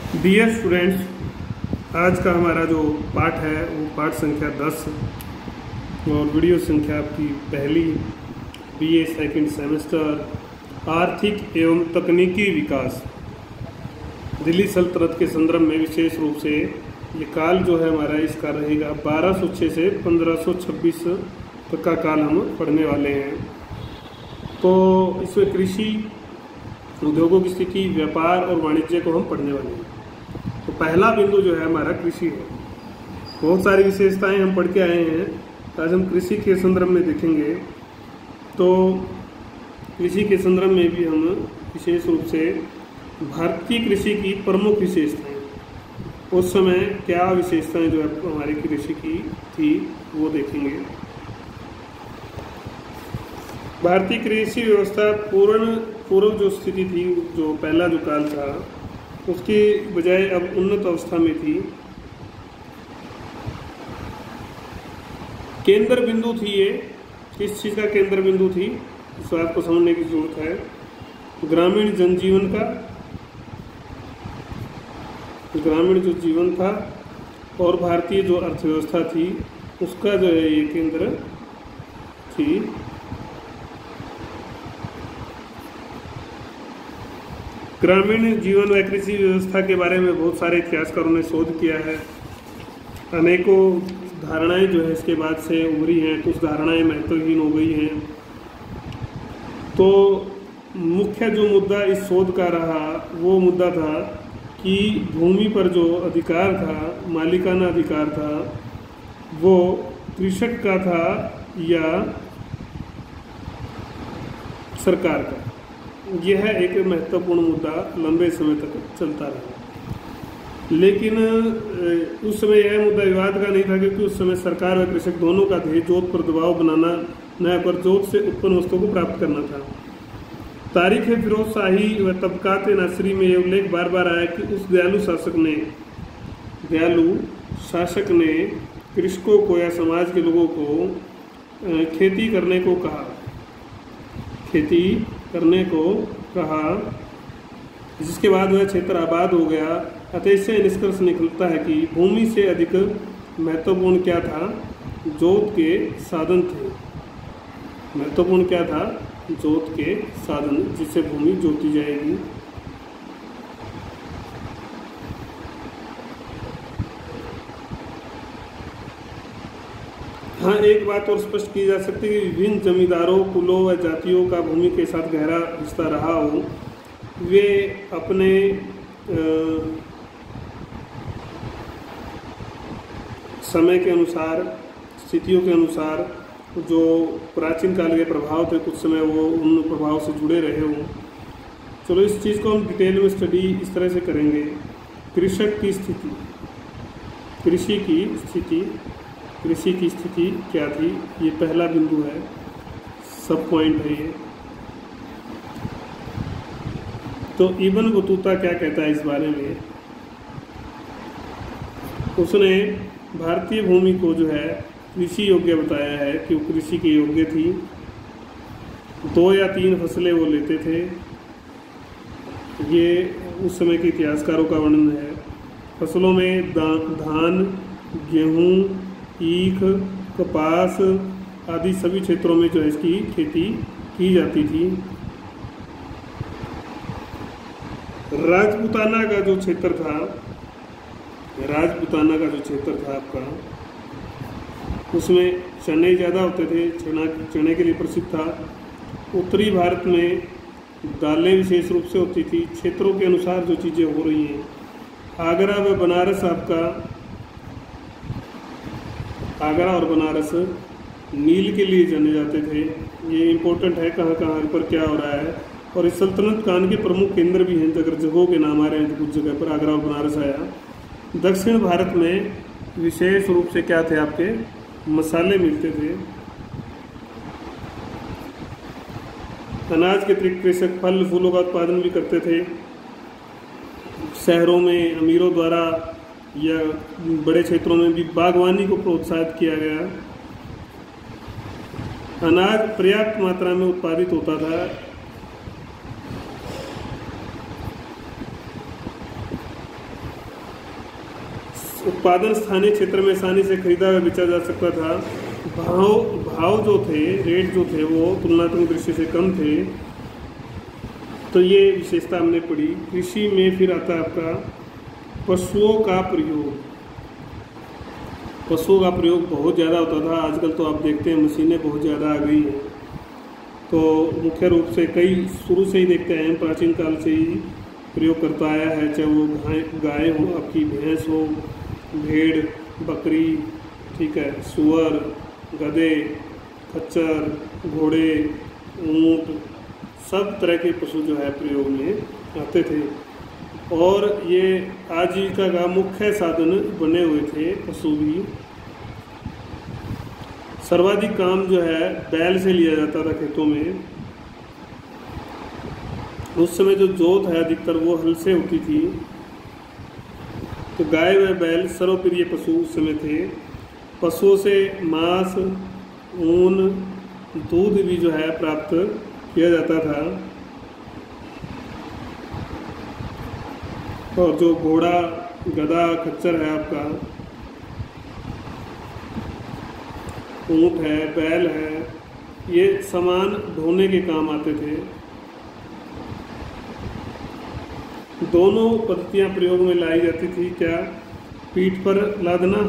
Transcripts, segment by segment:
Dear students, आज का हमारा जो पाठ है वो पाठ संख्या 10 और वीडियो संख्या आपकी पहली बीए सेकंड सेमेस्टर आर्थिक एवं तकनीकी विकास दिल्ली सल्तनत के संदर्भ में। विशेष रूप से ये काल जो है हमारा इसका रहेगा 1206 से 1526 तक का काल हम पढ़ने वाले हैं। तो इसमें कृषि, उद्योगों की स्थिति, व्यापार और वाणिज्य को हम पढ़ने वाले हैं। तो पहला बिंदु जो है हमारा कृषि है। बहुत सारी विशेषताएं हम पढ़ के आए हैं, आज हम कृषि के संदर्भ में देखेंगे। तो कृषि के संदर्भ में भी हम विशेष रूप से भारतीय कृषि की प्रमुख विशेषताएं, उस समय क्या विशेषताएं जो है हमारी कृषि की थी वो देखेंगे। भारतीय कृषि व्यवस्था पूर्व जो स्थिति थी, जो पहला जो काल था, उसकी बजाय अब उन्नत अवस्था में थी। केंद्र बिंदु थी ये, किस चीज़ का केंद्र बिंदु थी इस बात को समझने की जरूरत है। ग्रामीण जनजीवन का, ग्रामीण जो जीवन था और भारतीय जो अर्थव्यवस्था थी उसका जो है ये केंद्र थी। ग्रामीण जीवन व कृषि व्यवस्था के बारे में बहुत सारे इतिहासकारों ने शोध किया है। अनेकों धारणाएं जो है इसके बाद से उभरी हैं, कुछ धारणाएं महत्वहीन हो गई हैं। तो मुख्य जो मुद्दा इस शोध का रहा वो मुद्दा था कि भूमि पर जो अधिकार था, मालिकाना अधिकार था, वो कृषक का था या सरकार का। यह एक महत्वपूर्ण मुद्दा लंबे समय तक चलता रहा। लेकिन उस समय यह मुद्दा विवाद का नहीं था, क्योंकि उस समय सरकार व कृषक दोनों का ध्येय जोत पर दबाव बनाना न कर जोत से उत्पन्न वस्तुओं को प्राप्त करना था। तारीख फिरोज शाही व तबकात नासरी में यह उल्लेख बार बार आया कि उस दयालु शासक ने कृषकों को या समाज के लोगों को खेती करने को कहा, जिसके बाद वह क्षेत्र आबाद हो गया। अतः इससे निष्कर्ष निकलता है कि भूमि से अधिक महत्वपूर्ण क्या था, जोत के साधन थे। महत्वपूर्ण क्या था, जोत के साधन, जिससे भूमि जोती जाएगी। हाँ, एक बात और स्पष्ट की जा सकती है कि विभिन्न जमींदारों, कुलों व जातियों का भूमि के साथ गहरा रिश्ता रहा हो। वे अपने समय के अनुसार, स्थितियों के अनुसार जो प्राचीन काल के प्रभाव थे, कुछ समय वो उन प्रभाव से जुड़े रहे हों। चलो इस चीज़ को हम डिटेल में स्टडी इस तरह से करेंगे। कृषक की स्थिति, कृषि की स्थिति क्या थी, ये पहला बिंदु है, सब पॉइंट है ये। तो इब्न बतूता क्या कहता है इस बारे में, उसने भारतीय भूमि को जो है कृषि योग्य बताया है कि वो कृषि के योग्य थी। 2 या 3 फसलें वो लेते थे। ये उस समय के इतिहासकारों का वर्णन है। फसलों में धान, गेहूँ, ईख, कपास आदि सभी क्षेत्रों में जो है इसकी खेती की जाती थी। राजपूताना का जो क्षेत्र था आपका, उसमें चने ज़्यादा होते थे, चने के लिए प्रसिद्ध था। उत्तरी भारत में दालें विशेष रूप से होती थी। क्षेत्रों के अनुसार जो चीज़ें हो रही हैं, आगरा व बनारस आगरा और बनारस नील के लिए जाने जाते थे। ये इम्पोर्टेंट है, कहाँ कहाँ पर क्या हो रहा है। और इस सल्तनत कान के प्रमुख केंद्र भी हैं। अगर जगहों के नाम आ रहे हैं तो कुछ जगह पर आगरा और बनारस आया। दक्षिण भारत में विशेष रूप से क्या थे, आपके मसाले मिलते थे। अनाज के अतिरिक्त कृषक फल फूलों का उत्पादन भी करते थे। शहरों में अमीरों द्वारा या बड़े क्षेत्रों में भी बागवानी को प्रोत्साहित किया गया। अनाज पर्याप्त मात्रा में उत्पादित होता था। उत्पादन स्थानीय क्षेत्र में आसानी से खरीदा व बेचा जा सकता था। भाव जो थे, रेट जो थे वो तुलनात्मक दृष्टि से कम थे। तो ये विशेषता हमने पढ़ी। कृषि में फिर आता है आपका पशुओं का प्रयोग। पशुओं का प्रयोग बहुत ज़्यादा होता था। आजकल तो आप देखते हैं मशीनें बहुत ज़्यादा आ गई हैं। तो मुख्य रूप से कई शुरू से ही देखते हैं, प्राचीन काल से ही प्रयोग करता आया है, चाहे वो गाय हो, आपकी भैंस हो, भेड़, बकरी, ठीक है, सुअर, गधे, खच्चर, घोड़े, ऊंट, सब तरह के पशु जो है प्रयोग में आते थे और ये आजीविका का मुख्य साधन बने हुए थे पशु भी। सर्वाधिक काम जो है बैल से लिया जाता था खेतों में। उस समय जो जोत है अधिकतर वो हल से होती थी। तो गाय व बैल सर्वप्रिय पशु उस समय थे। पशुओं से मांस, ऊन, दूध भी जो है प्राप्त किया जाता था। और जो घोड़ा, गधा, खच्चर है आपका, ऊंट है, बैल है, ये सामान ढोने के काम आते थे। दोनों पद्धतियां प्रयोग में लाई जाती थी। क्या? पीठ पर लादना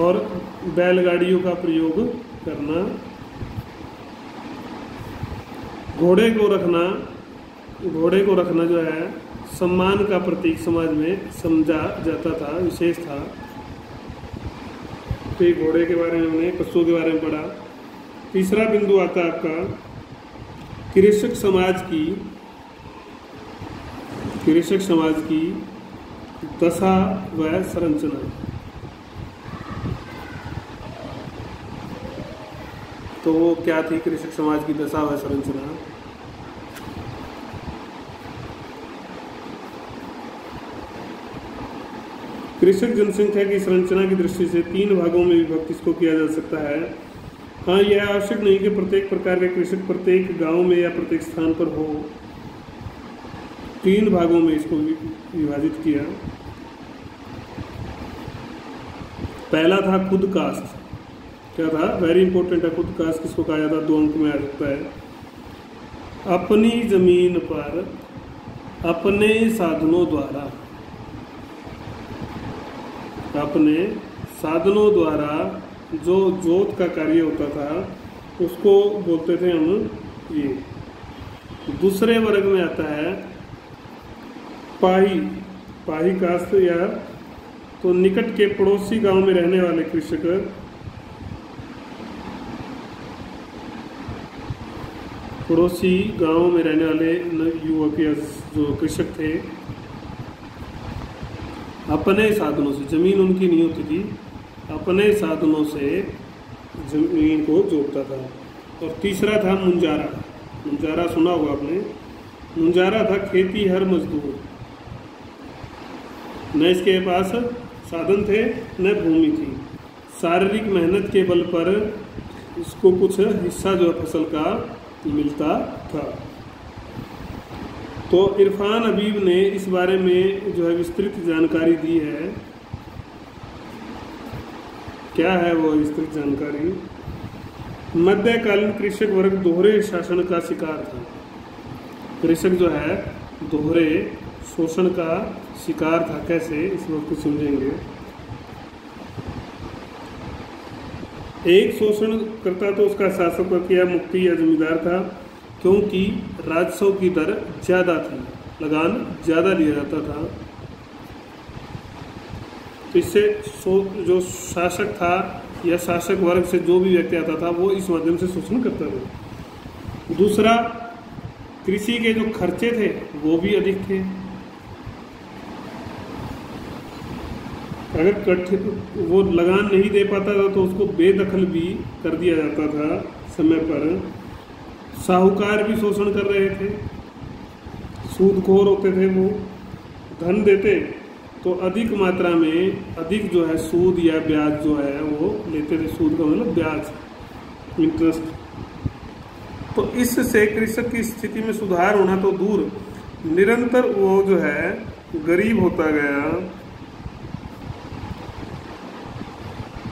और बैलगाड़ियों का प्रयोग करना। घोड़े को रखना जो है सम्मान का प्रतीक समाज में समझा जाता था, विशेष था। तो ये घोड़े के बारे में हमने, पशुओं के बारे में पढ़ा। तीसरा बिंदु आता है आपका कृषक समाज की दशा व संरचना। तो वो क्या थी कृषक समाज की दशा व संरचना? कृषक जनसंख्या की संरचना की दृष्टि से 3 भागों में विभक्त इसको किया जा सकता है। हाँ, यह आवश्यक नहीं कि प्रत्येक प्रकार के कृषक प्रत्येक गांव में या प्रत्येक स्थान पर हो। 3 भागों में इसको विभाजित किया। पहला था खुद कास्ट। क्या था? वेरी इंपॉर्टेंट है। खुद कास्ट किसको कहा जाता है? 2 अंक में आ सकता है। अपनी जमीन पर अपने साधनों द्वारा जो जोत का कार्य होता था उसको बोलते थे हम ये। दूसरे वर्ग में आता है पाही कास्ट, या तो निकट के पड़ोसी गांव में रहने वाले कृषक, पड़ोसी गांव में रहने वाले युवक या जो कृषक थे, अपने साधनों से, जमीन उनकी नहीं होती थी, अपने साधनों से जमीन को जोतता था। और तीसरा था मुंजारा सुना होगा आपने। मुंजारा था खेती हर मजदूर, न इसके पास साधन थे न भूमि थी, शारीरिक मेहनत के बल पर इसको कुछ हिस्सा जो है फसल का मिलता था। तो इरफान हबीब ने इस बारे में जो है विस्तृत जानकारी दी है। क्या है वो विस्तृत जानकारी? मध्यकालीन कृषक वर्ग दोहरे शासन का शिकार था। कृषक जो है दोहरे शोषण का शिकार था। कैसे? इस वक्त कुछ समझेंगे। एक शोषण करता तो उसका शासक या मुक्ति या जमींदार था, क्योंकि राजस्व की दर ज़्यादा थी, लगान ज़्यादा लिया जाता था। तो इससे जो शासक था या शासक वर्ग से जो भी व्यक्ति आता था वो इस माध्यम से शोषण करता था। दूसरा, कृषि के जो खर्चे थे वो भी अधिक थे। अगर वो लगान नहीं दे पाता था तो उसको बेदखल भी कर दिया जाता था समय पर। साहूकार भी शोषण कर रहे थे, सूदखोर होते थे। वो धन देते तो अधिक मात्रा में अधिक जो है सूद या ब्याज जो है वो लेते थे। सूद का मतलब ब्याज, इंटरेस्ट। तो इससे कृषक की स्थिति में सुधार होना तो दूर, निरंतर वो जो है गरीब होता गया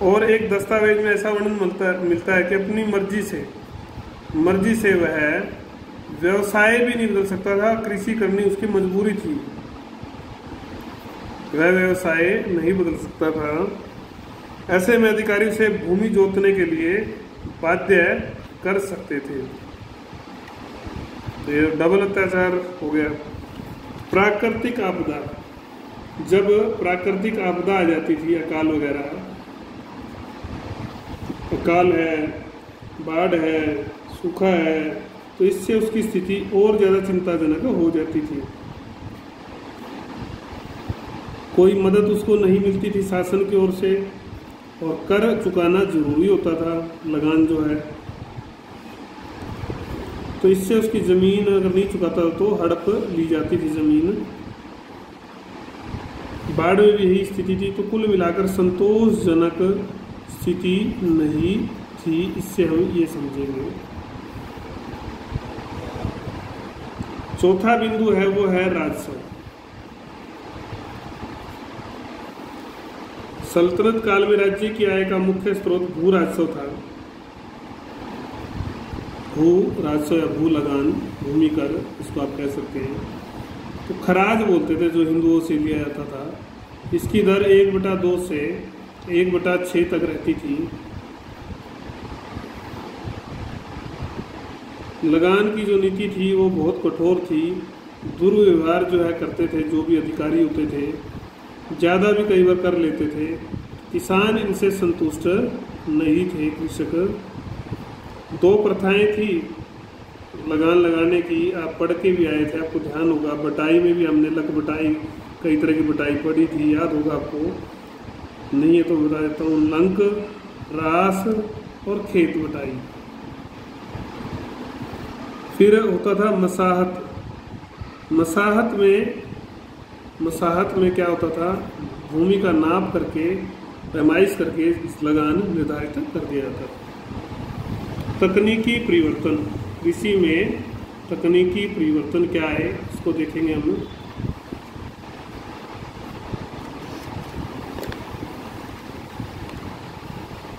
और एक दस्तावेज में ऐसा वर्णन मिलता है कि अपनी मर्जी से वह व्यवसाय भी नहीं बदल सकता था, कृषि करनी उसकी मजबूरी थी, वह व्यवसाय नहीं बदल सकता था। ऐसे में अधिकारी उसे भूमि जोतने के लिए बाध्य कर सकते थे। तो ये डबल अत्याचार हो गया। प्राकृतिक आपदा, जब प्राकृतिक आपदा आ जाती थी, अकाल वगैरह, अकाल है, बाढ़ है, सूखा है, तो इससे उसकी स्थिति और ज़्यादा चिंताजनक हो जाती थी। कोई मदद उसको नहीं मिलती थी शासन की ओर से, और कर चुकाना जरूरी होता था, लगान जो है। तो इससे उसकी ज़मीन अगर नहीं चुकाता तो हड़प ली जाती थी ज़मीन। बाढ़ में भी यही स्थिति थी। तो कुल मिलाकर संतोषजनक स्थिति नहीं थी, इससे हम ये समझेंगे। चौथा बिंदु है वो है राजस्व। सल्तनत काल में राज्य की आय का मुख्य स्रोत भू राजस्व था। भू राजस्व या भू लगान, भूमि कर, इसको आप कह सकते हैं। तो खराज बोलते थे, जो हिंदुओं से लिया जाता था। इसकी दर 1/2 से 1/6 तक रहती थी। लगान की जो नीति थी वो बहुत कठोर थी। दुर्व्यवहार जो है करते थे जो भी अधिकारी होते थे, ज़्यादा भी कई बार कर लेते थे। किसान इनसे संतुष्ट नहीं थे। कृषक, 2 प्रथाएं थी लगान लगाने की, आप पढ़ के भी आए थे, आपको ध्यान होगा। बटाई में भी हमने लक बटाई, कई तरह की बटाई पढ़ी थी, याद होगा आपको। नहीं है तो बता देता हूँ। लंक, रास और खेत बटाई। फिर होता था मसाहत। मसाहत में क्या होता था, भूमि का नाप करके, पैमाइश करके लगान निर्धारित कर दिया जाता। तकनीकी परिवर्तन, कृषि में तकनीकी परिवर्तन क्या है इसको देखेंगे हम।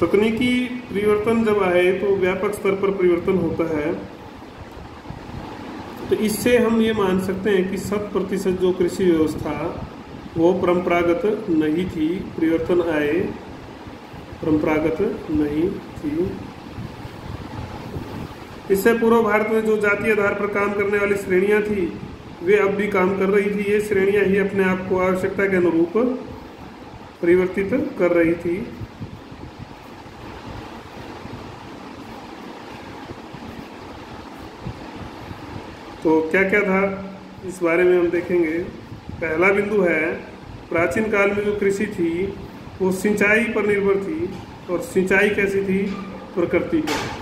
तकनीकी परिवर्तन जब आए तो व्यापक स्तर पर परिवर्तन होता है। तो इससे हम ये मान सकते हैं कि 100% जो कृषि व्यवस्था वो परंपरागत नहीं थी। परिवर्तन आए, परंपरागत नहीं थी। इससे पूर्व भारत में जो जातीय आधार पर काम करने वाली श्रेणियां थी वे अब भी काम कर रही थी। ये श्रेणियां ही अपने आप को आवश्यकता के अनुरूप परिवर्तित कर रही थी। तो क्या क्या था इस बारे में हम देखेंगे। पहला बिंदु है, प्राचीन काल में जो कृषि थी वो सिंचाई पर निर्भर थी। और सिंचाई कैसी थी, प्रकृति पर।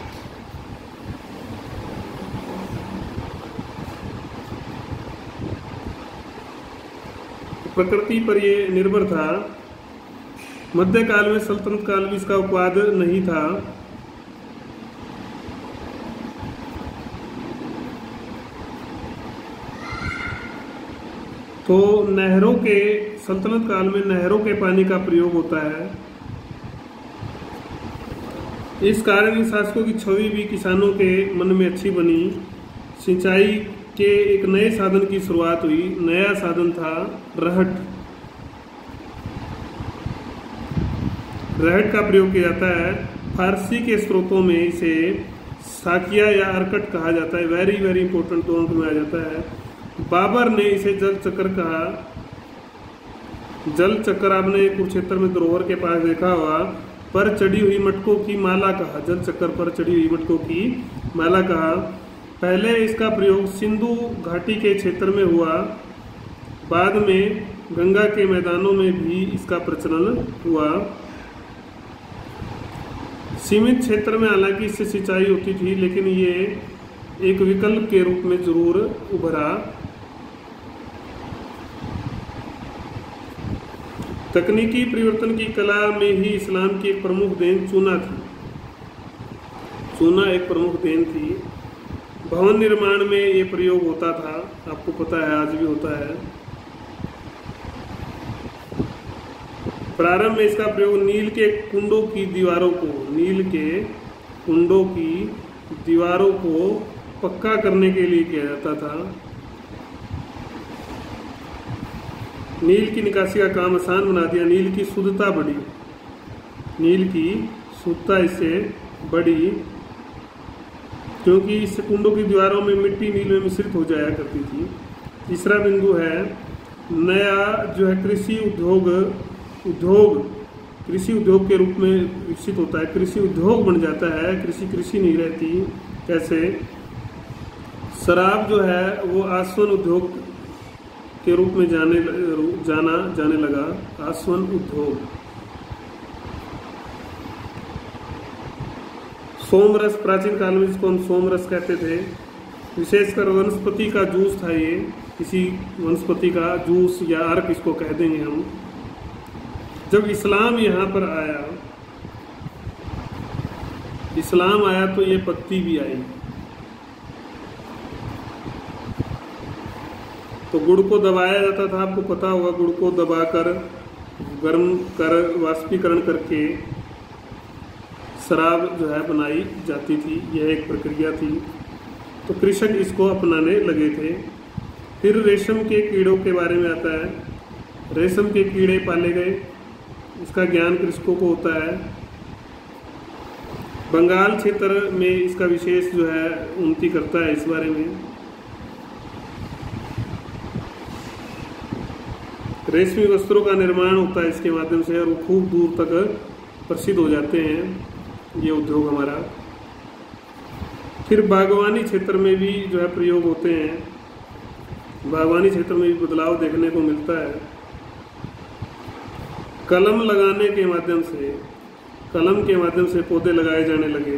प्रकृति पर ये निर्भर था। मध्यकाल में, सल्तनत काल में इसका उपवाद नहीं था। तो नहरों के, सल्तनत काल में नहरों के पानी का प्रयोग होता है। इस कारण इन शासकों की छवि भी किसानों के मन में अच्छी बनी। सिंचाई के एक नए साधन की शुरुआत हुई। नया साधन था रहट। रहट का प्रयोग किया जाता है। फारसी के स्रोतों में इसे साकिया या अरकट कहा जाता है। वेरी वेरी इंपॉर्टेंट, 2 अंक में आ जाता है। बाबर ने इसे जल चक्र कहा। जल चक्र आपने कुरुक्षेत्र में धरोहर के पास देखा हुआ। पर चढ़ी हुई मटकों की माला कहा। जल चक्र पर चढ़ी हुई मटकों की माला कहा। पहले इसका प्रयोग सिंधु घाटी के क्षेत्र में हुआ। बाद में गंगा के मैदानों में भी इसका प्रचलन हुआ। सीमित क्षेत्र में हालांकि इससे सिंचाई होती थी, लेकिन ये एक विकल्प के रूप में जरूर उभरा। तकनीकी परिवर्तन की कला में ही इस्लाम की एक प्रमुख देन चूना थी। चूना एक प्रमुख देन थी। भवन निर्माण में ये प्रयोग होता था, आपको पता है, आज भी होता है। प्रारंभ में इसका प्रयोग नील के कुंडों की दीवारों को पक्का करने के लिए किया जाता था। नील की निकासी का काम आसान बना दिया। नील की शुद्धता इससे बढ़ी क्योंकि इस कुंडों की दीवारों में मिट्टी नील में मिश्रित हो जाया करती थी। तीसरा बिंदु है नया जो है कृषि उद्योग के रूप में विकसित होता है। कृषि उद्योग बन जाता है, कृषि नहीं रहती। कैसे? शराब जो है वो आसवन उद्योग के रूप में जाने लगा। आसवन उद्योग। सोमरस, प्राचीन काल में जिसको हम सोमरस कहते थे, विशेषकर वनस्पति का जूस था। ये किसी वनस्पति का जूस या अर्क इसको कह देंगे हम। जब इस्लाम यहाँ पर आया तो ये पत्ती भी आई। तो गुड़ को दबाया जाता था, आपको पता होगा। गुड़ को दबाकर गर्म कर वाष्पीकरण करके शराब जो है बनाई जाती थी। यह एक प्रक्रिया थी। तो कृषक इसको अपनाने लगे थे। फिर रेशम के कीड़ों के बारे में आता है। रेशम के कीड़े पाले गए, इसका ज्ञान कृषकों को होता है। बंगाल क्षेत्र में इसका विशेष जो है उन्नति करता है इस बारे में। रेशमी वस्त्रों का निर्माण होता है इसके माध्यम से और वो खूब दूर तक प्रसिद्ध हो जाते हैं ये उद्योग हमारा। फिर बागवानी क्षेत्र में भी जो है प्रयोग होते हैं। बागवानी क्षेत्र में भी बदलाव देखने को मिलता है। कलम के माध्यम से पौधे लगाए जाने लगे।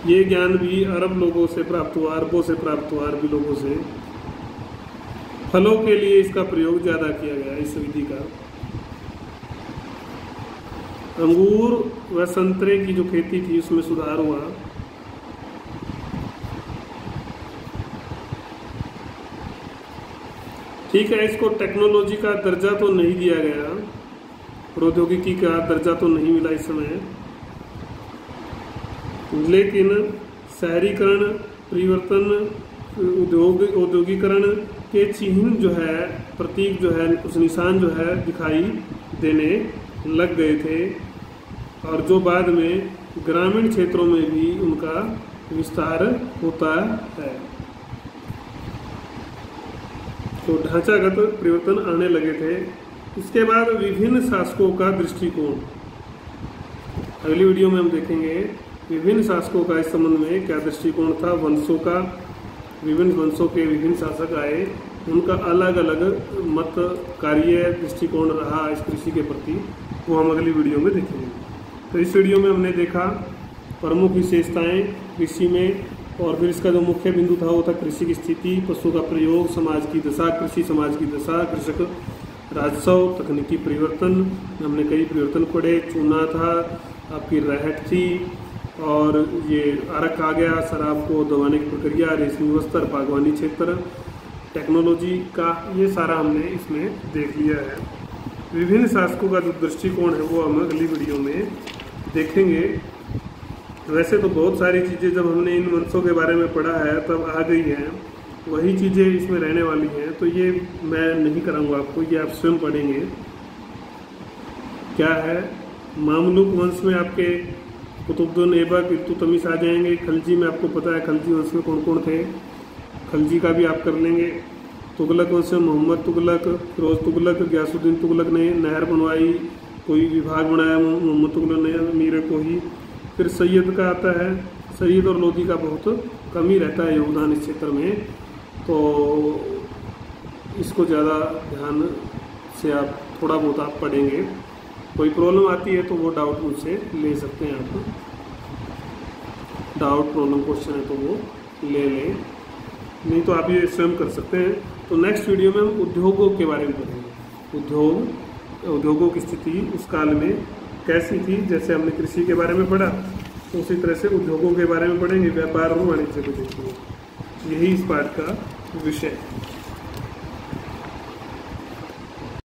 ये ज्ञान भी अरब लोगों से प्राप्त हुआ, अरबों से प्राप्त हुआ, अरबी लोगों से। फलों के लिए इसका प्रयोग ज़्यादा किया गया इस विधि का। अंगूर व संतरे की जो खेती थी उसमें सुधार हुआ। ठीक है, इसको टेक्नोलॉजी का दर्जा तो नहीं दिया गया, प्रौद्योगिकी का दर्जा तो नहीं मिला इस समय, लेकिन शहरीकरण, परिवर्तन, औद्योगिकरण के चिन्ह जो है, प्रतीक जो है, कुछ निशान जो है दिखाई देने लग गए थे और जो बाद में ग्रामीण क्षेत्रों में भी उनका विस्तार होता है। तो ढांचागत परिवर्तन आने लगे थे। इसके बाद विभिन्न शासकों का दृष्टिकोण, अगली वीडियो में हम देखेंगे विभिन्न शासकों का इस संबंध में क्या दृष्टिकोण था। वंशों का, विभिन्न वंशों के विभिन्न शासक आए, उनका अलग अलग मत, कार्य, दृष्टिकोण रहा इस कृषि के प्रति, वो हम अगली वीडियो में देखेंगे। तो इस वीडियो में हमने देखा प्रमुख विशेषताएं कृषि में, और फिर इसका जो मुख्य बिंदु था वो था कृषि की स्थिति, पशु का प्रयोग, समाज की दशा, कृषि समाज की दशा, कृषक राजस्व, तकनीकी परिवर्तन। हमने कई परिवर्तन पढ़े। चूना था, आपकी रहट थी, और ये अर्क आ गया, शराब को दबाने की प्रक्रिया, रेशमी वस्त्र, बागवानी क्षेत्र, टेक्नोलॉजी का, ये सारा हमने इसमें देख लिया है। विभिन्न शासकों का जो दृष्टिकोण है वो हम अगली वीडियो में देखेंगे। वैसे तो बहुत सारी चीज़ें जब हमने इन वंशों के बारे में पढ़ा है तब आ गई हैं, वही चीज़ें इसमें रहने वाली हैं, तो ये मैं नहीं कराऊंगा आपको, ये आप स्वयं पढ़ेंगे। क्या है, मामलुक वंश में आपके कुतुबुद्दीन ऐबक, इल्तुतमिश आ जाएंगे। खलजी में आपको पता है खलजी वंश में कौन कौन थे, खलजी का भी आप कर लेंगे। तुगलक वंश में मोहम्मद तुगलक, फिरोज तुगलक, गयासुद्दीन तुगलक ने नहर बनवाई, कोई विभाग बनाया मोहम्मद तुगलक ने, अमीर को ही। फिर सैयद का आता है, सैयद और लोधी का बहुत कम ही रहता है योगदान इस क्षेत्र में, तो इसको ज़्यादा ध्यान से आप थोड़ा बहुत आप पढ़ेंगे। कोई प्रॉब्लम आती है तो वो डाउट मुझसे ले सकते हैं आप, डाउट प्रॉब्लम क्वेश्चन है तो वो ले लें, नहीं तो आप ये स्वयं कर सकते हैं। तो नेक्स्ट वीडियो में हम उद्योगों के बारे में पढ़ेंगे। उद्योगों की स्थिति उस काल में कैसी थी, जैसे हमने कृषि के बारे में पढ़ा तो उसी तरह से उद्योगों के बारे में पढ़ेंगे, व्यापार और वाणिज्य को देखेंगे। यही इस पाठ का विषय है।